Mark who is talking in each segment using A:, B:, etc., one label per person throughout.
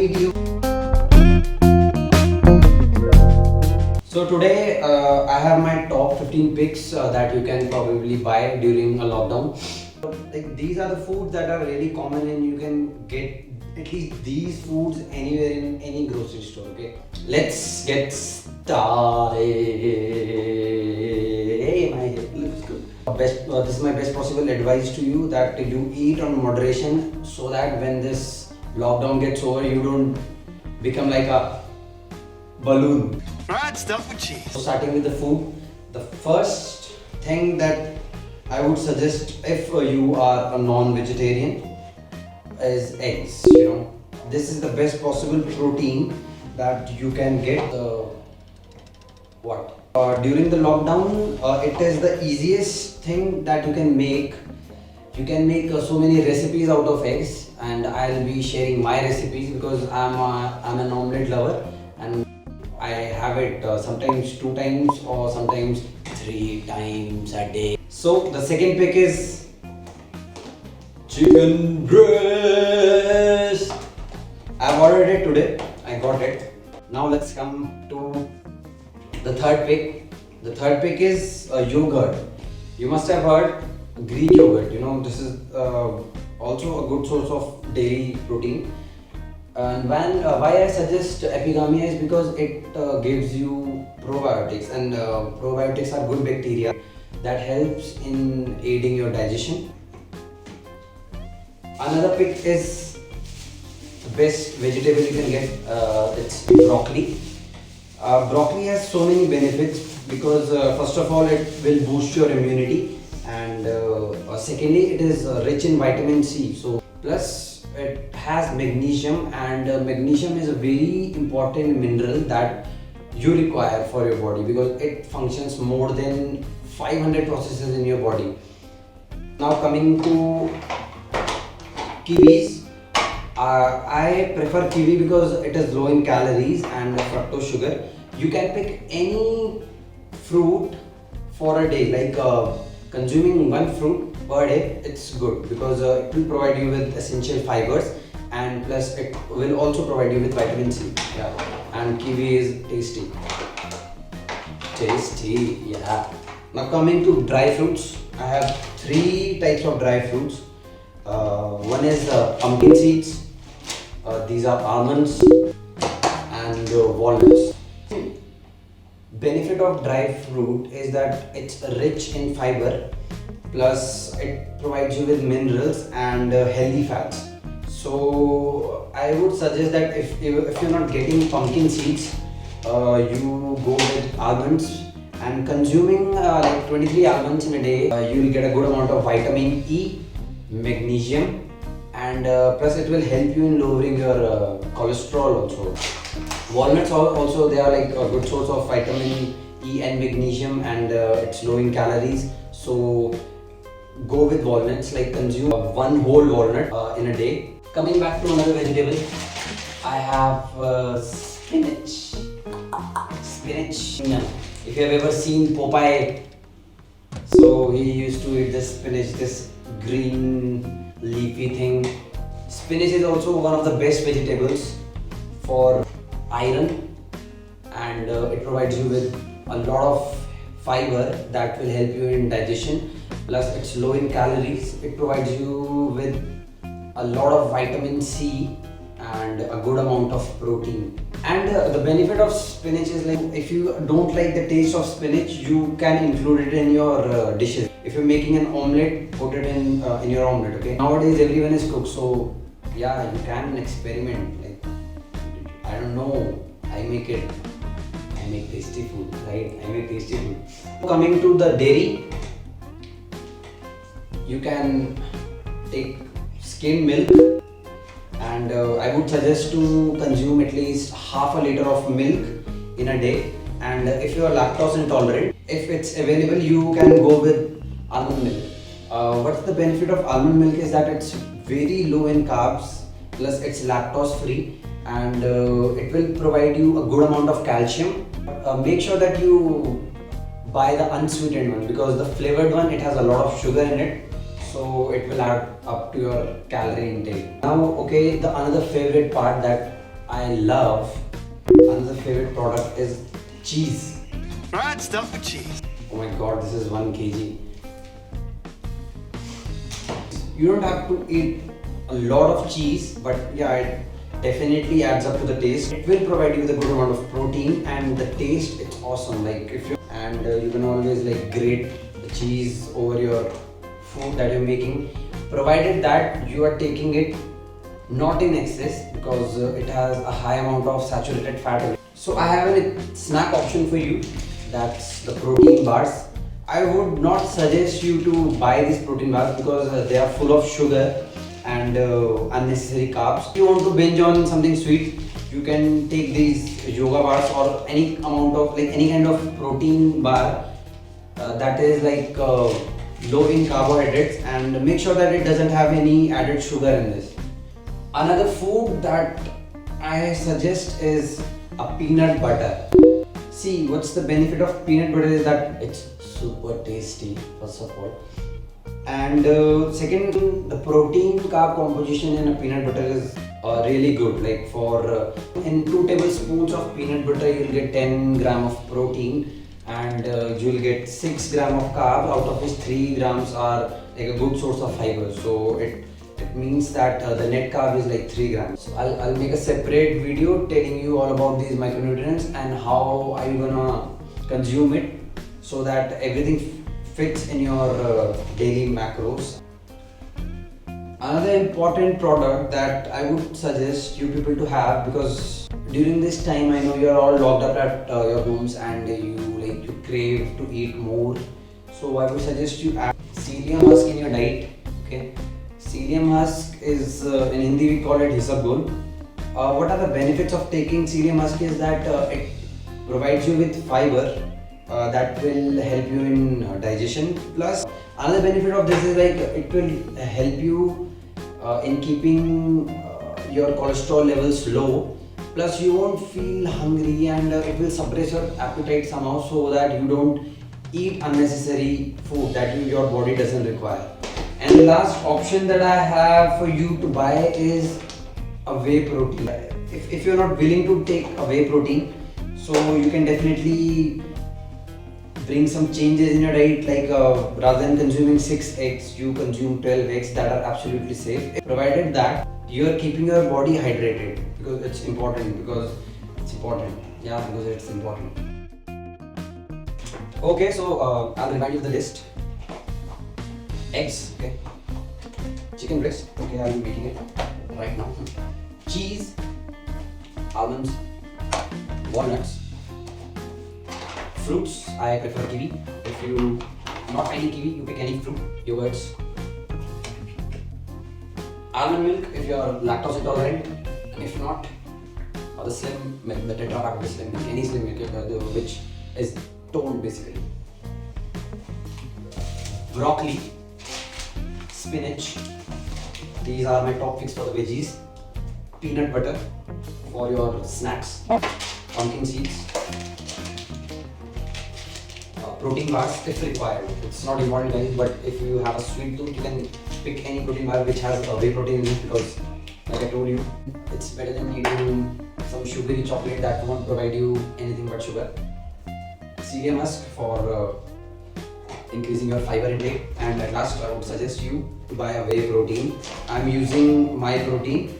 A: meet you. So today I have my top 15 picks that you can probably buy during a lockdown. Like these are the foods that are really common and you can get at least these foods anywhere in any grocery store. Okay, let's get started. Hey, my hair looks good. This is my best possible advice to you, that you eat on moderation so that when this lockdown gets over, you don't become like a balloon.
B: Fried stuff with cheese.
A: So starting with the food, the first thing that I would suggest if you are a non-vegetarian is eggs. This is the best possible protein that you can get. During the lockdown, it is the easiest thing that you can make. You can make so many recipes out of eggs, and I'll be sharing my recipes because I'm an omelette lover, and I have it sometimes 2 times or sometimes 3 times a day. So the second pick is chicken breast. I've ordered it today. I got it. Now let's come to the third pick. The third pick is yogurt. You must have heard Greek yogurt. This is also a good source of daily protein. And why I suggest Epigamia is because it gives you probiotics, and probiotics are good bacteria that helps in aiding your digestion. Another pick is the best vegetable you can get. It's broccoli. Broccoli has so many benefits because first of all, it will boost your immunity, and secondly, it is rich in vitamin C. So plus it has magnesium, and magnesium is a very important mineral that you require for your body because it functions more than 500 processes in your body. Now coming to kiwis. I prefer kiwi because it is low in calories and fructose sugar. You can pick any fruit for a day, like consuming one fruit per day. It's good because it will provide you with essential fibers, and plus it will also provide you with vitamin C. Yeah, and kiwi is tasty. Yeah. Now coming to dry fruits, I have 3 types of dry fruits. One is pumpkin seeds. These are almonds and walnuts. Benefit of dry fruit is that it's rich in fiber, plus it provides you with minerals and healthy fats. So I would suggest that if you're not getting pumpkin seeds, you go with almonds, and consuming like 23 almonds in a day, you will get a good amount of vitamin E, magnesium, and plus it will help you in lowering your cholesterol also. Walnuts also, they are like a good source of vitamin E and magnesium, and it's low in calories. So go with walnuts, like consume 1 whole walnut in a day. Coming back to another vegetable, I have spinach. If you have ever seen Popeye, so he used to eat this spinach, this green leafy thing. Spinach is also one of the best vegetables for iron, and it provides you with a lot of fiber that will help you in digestion. Plus it's low in calories. It provides you with a lot of vitamin C and a good amount of protein. And the benefit of spinach is, like, if you don't like the taste of spinach, you can include it in your dishes. If you're making an omelette, put it in your omelette. Okay. Nowadays everyone is cook, so yeah, you can experiment. Like, I don't know. I make tasty food, right? I make tasty food. Coming to the dairy, you can take skim milk, and I would suggest to consume at least half a liter of milk in a day. And if you are lactose intolerant, if it's available, you can go with almond milk. What's the benefit of almond milk is that it's very low in carbs, plus it's lactose free, and it will provide you a good amount of calcium. Make sure that you buy the unsweetened one, because the flavored one, it has a lot of sugar in it, so it will add up to your calorie intake. Now, okay, the another favorite part that I love, another favorite product is cheese.
B: Fried stuff with cheese.
A: Oh my god, this is 1 kg. You don't have to eat a lot of cheese, but yeah, it definitely adds up to the taste. It will provide you with a good amount of protein, and the taste, it's awesome. Like if you you can always like grate the cheese over your food that you're making, provided that you are taking it not in excess, because it has a high amount of saturated fat in it. So I have a snack option for you. That's the protein bars. I would not suggest you to buy these protein bars because they are full of sugar and unnecessary carbs. If you want to binge on something sweet, you can take these yoga bars or any amount of like any kind of protein bar that is like low in carbohydrates, and make sure that it doesn't have any added sugar in this. Another food that I suggest is a peanut butter. See, what's the benefit of peanut butter is that it's super tasty, first of all. And second, the protein carb composition in a peanut butter is really good. Like for in 2 tablespoons of peanut butter, you'll get 10 gram of protein, and you'll get 6 gram of carb, out of which 3 grams are like a good source of fiber. So it means that the net carb is like 3 grams. So I'll make a separate video telling you all about these micronutrients and how are you gonna consume it so that everything fits in your daily macros. Another important product that I would suggest you people to have, because during this time I know you're all locked up at your homes and you crave to eat more. So I would suggest you add psyllium husk in your diet. Okay, psyllium husk is in Hindi we call it isabgol. What are the benefits of taking psyllium husk is that it provides you with fiber that will help you in digestion. Plus, another benefit of this is like it will help you in keeping your cholesterol levels low. Plus, you won't feel hungry, and it will suppress your appetite somehow so that you don't eat unnecessary food that your body doesn't require. And the last option that I have for you to buy is a whey protein. If you're not willing to take a whey protein, so you can definitely bring some changes in your diet, like rather than consuming 6 eggs, you consume 12 eggs that are absolutely safe, provided that you are keeping your body hydrated, because it's important. Okay, so I'll remind you of the list. Eggs, okay. Chicken breast, okay, I'll be making it right now. Cheese, almonds, walnuts. Fruits, I prefer kiwi. If you not any kiwi, you pick any fruit. Yogurts. Almond milk if you are lactose intolerant, and if not, the slim milk, the Tetra Pak of the slim milk, any slim milk which is toned basically. Broccoli, spinach. These are my top picks for the veggies. Peanut butter for your snacks. Pumpkin seeds. Protein bars if required. It's not important guys, but if you have a sweet tooth, you can pick any protein bar which has a whey protein in it, because like I told you, it's better than eating some sugary chocolate that won't provide you anything but sugar. Psyllium husk for increasing your fiber intake. And at last, I would suggest you to buy a whey protein. I'm using my protein.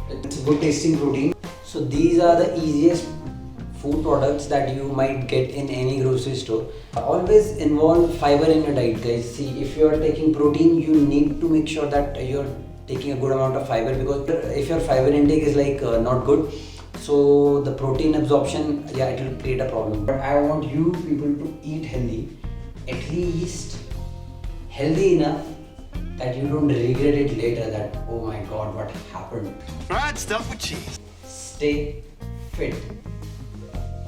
A: It's a good tasting protein. So these are the easiest food products that you might get in any grocery store. Always involve fiber in your diet guys. See, if you are taking protein, you need to make sure that you're taking a good amount of fiber, because if your fiber intake is like not good, so the protein absorption, yeah, it will create a problem. But I want you people to eat healthy, at least healthy enough that you don't regret it later, that oh my god, what happened.
B: Fried stuff with cheese.
A: Stay fit.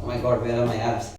A: Oh my god, where are my abs?